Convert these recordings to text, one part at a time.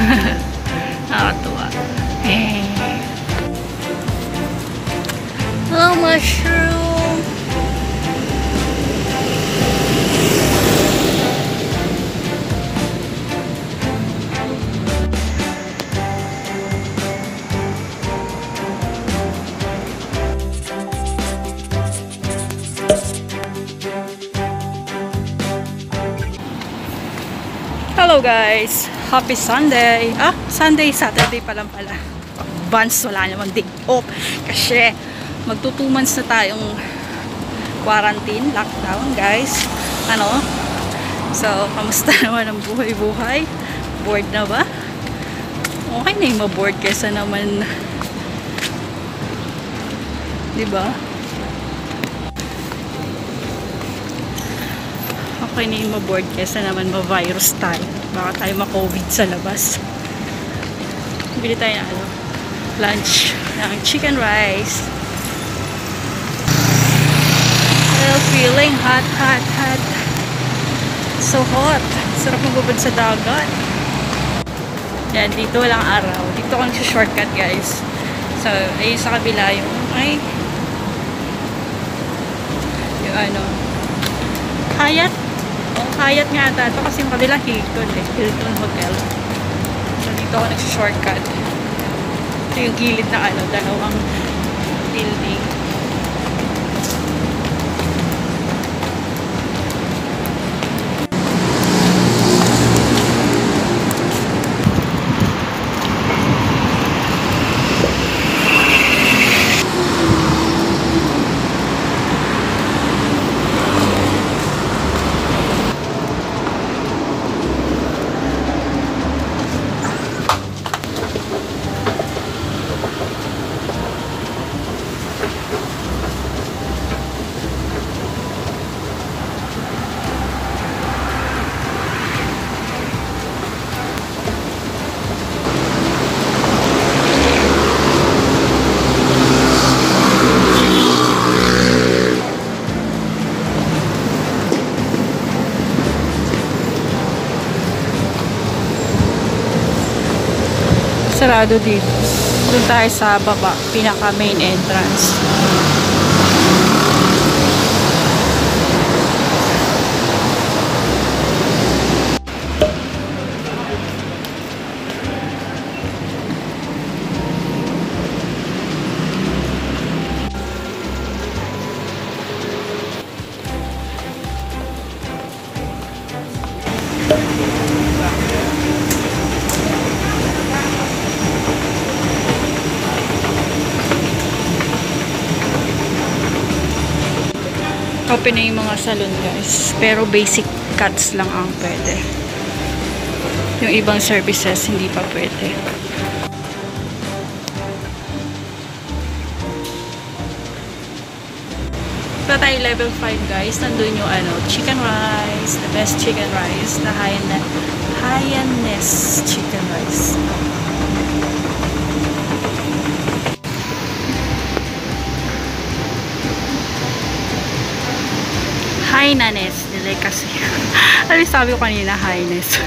Nakakatuwa. Eh. Hello, mushroom. Hello guys! Happy Sunday! Saturday pa lang pala. Advance, wala namang day off. Kasi magto 2 months na tayong quarantine, lockdown guys. So, kamusta naman ang buhay-buhay? Bored na ba? Okay na yung ma-board kesa naman, diba? Okay na yung ma-board kesa naman ma-virus tayo. Baka tayo ma-COVID sa labas. Bili tayo ng lunch ng chicken rice. Feeling hot. So hot. Sarap magbubad sa dagat. Yan, dito walang araw. Dito ako nag-shortcut guys. So, ayun sa kabila yung Hyatt. Hyatt nga ata. Ito kasi yung kabila Hilton Hotel. So, dito ako nag-shortcut. Ito yung gilid na dalawang building. Sarado dito. Doon tayo sa baba, pinaka main entrance. Open na yung mga salon guys, pero basic cuts lang ang pwede. Yung ibang services hindi pa pwede. Ito tayo level 5 guys. Nandun yung chicken rice, the best chicken rice, the Hainanese chicken rice. Hainanese, kasi. Ano sabi ko kanina, Hainanese.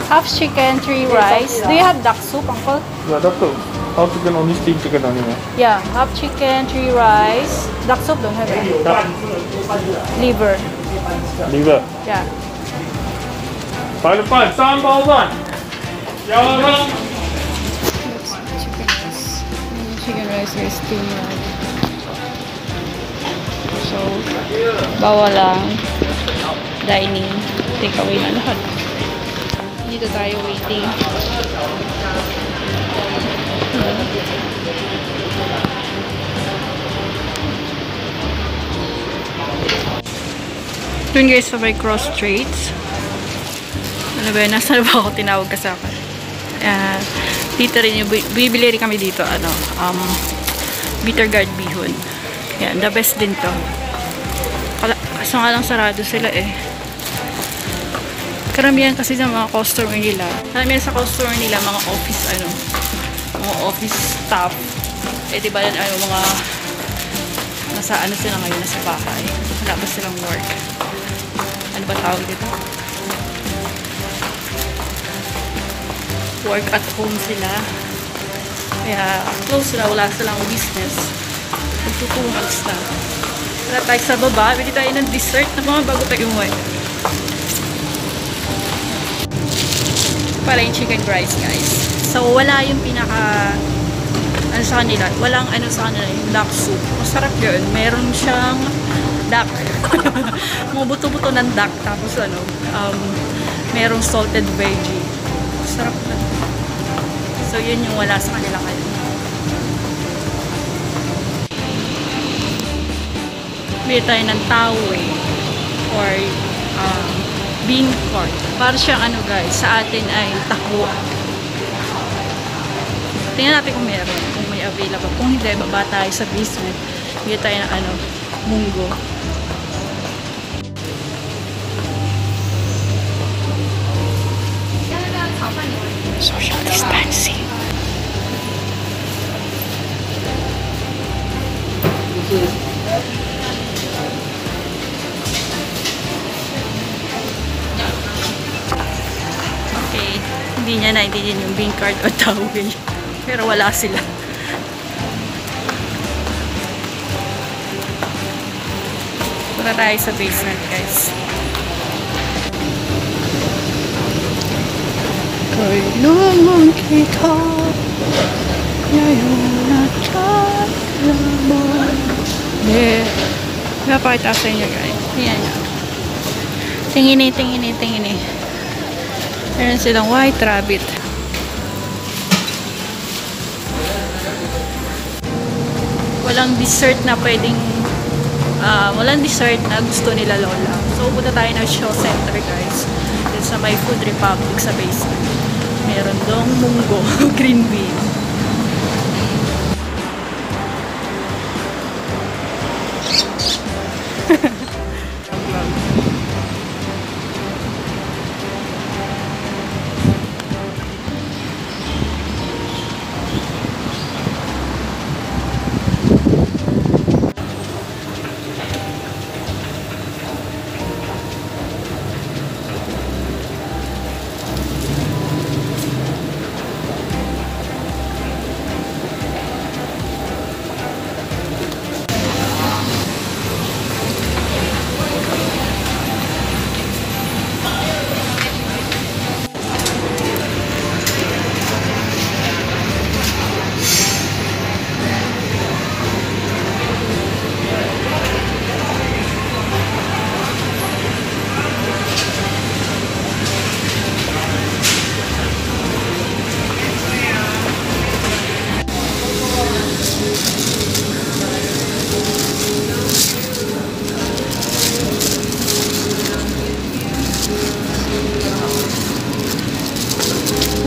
Half chicken, 3 rice. Do you have duck soup, uncle? Yeah, duck soup. Half chicken only, steamed chicken only. Yeah, half chicken, 3 rice. Duck soup don't have it. Liver. Yeah. 白饭3包饭，加上 Chicken rice is steamed rice. So, bawal lang dining. Take away na lahat. Dito tayo waiting. Doon guys sa may cross streets. Ano ba yun? Nasaan ba ako? Tinawag ka sa akin. Dito rin yung bibili rin kami dito. Bitter gourd bihon. Yan, the best din to. Kaso nga lang sarado sila eh. Karamihan kasi sa mga customer nila. Karamihan sa customer nila, mga office, mga office staff. Eh, diba yan, mga nasa sila ngayon, nasa bahay. Wala ba silang work? Ano ba tawag dito? Work at home sila. Kaya, close sila. Wala silang business. Magtutumag na. Wala tayo sa baba. Bili tayo ng dessert na mga bago tayo umuwi. Para yung chicken rice, guys. So, wala yung pinaka sa kanila. Walang sa kanila, yung duck soup. Masarap yun. Meron siyang duck. Mga buto-buto ng duck. Tapos merong salted veggie. Masarap na. So, yun yung wala sa kanila kayo. Bili tayo ng tawe or bean curd. Para siyang guys, sa atin ay takbo. Tingnan natin kung meron, kung may available. Kung hindi, baba tayo sa basement. Bili tayo ng munggo. Social distancing. Okay, hindi niya naintindihan yung bean curd o tawil. Pero wala sila. Punta tayo sa basement, guys. Kailangan kita ngayon at laban. Napakita sa inyo, guys. Yan yan. Tingin. Meron silang white rabbit. Walang dessert na pwedeng walang dessert na gusto nila lola. So, punta tayo ng show center, guys. Dito sa may Food Republic sa basement. Meron dong munggo, green bean.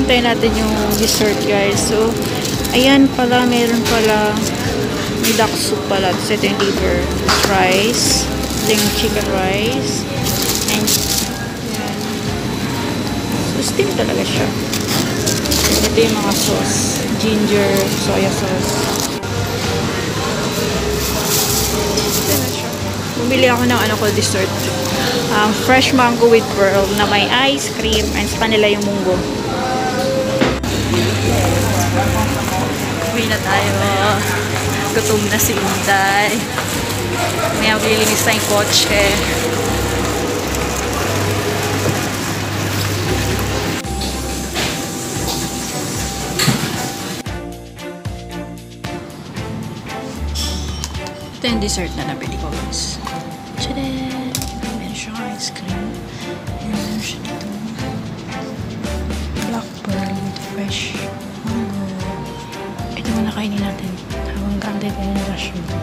Hintayin natin yung dessert, guys. So, ayan pala, meron pala may duck soup pala. So, ito yung liver rice. Ito yung chicken rice. And, ayan. So, steam talaga siya. Ito yung mga sauce. Ginger, soya sauce. Ito na siya. Bumili ako ng dessert. Fresh mango with pearl na may ice cream and sa kanila yung munggo. Uwi na tayo. Gutom na si Inday. May maglilinis na yung kotse. Ito yung dessert na nabili ko, guys. Tchadan! Meron siyang ice cream. Meron siya dito. Blackbird with fresh mango. Ito muna kainin natin. Habang ganda din yung rush mo.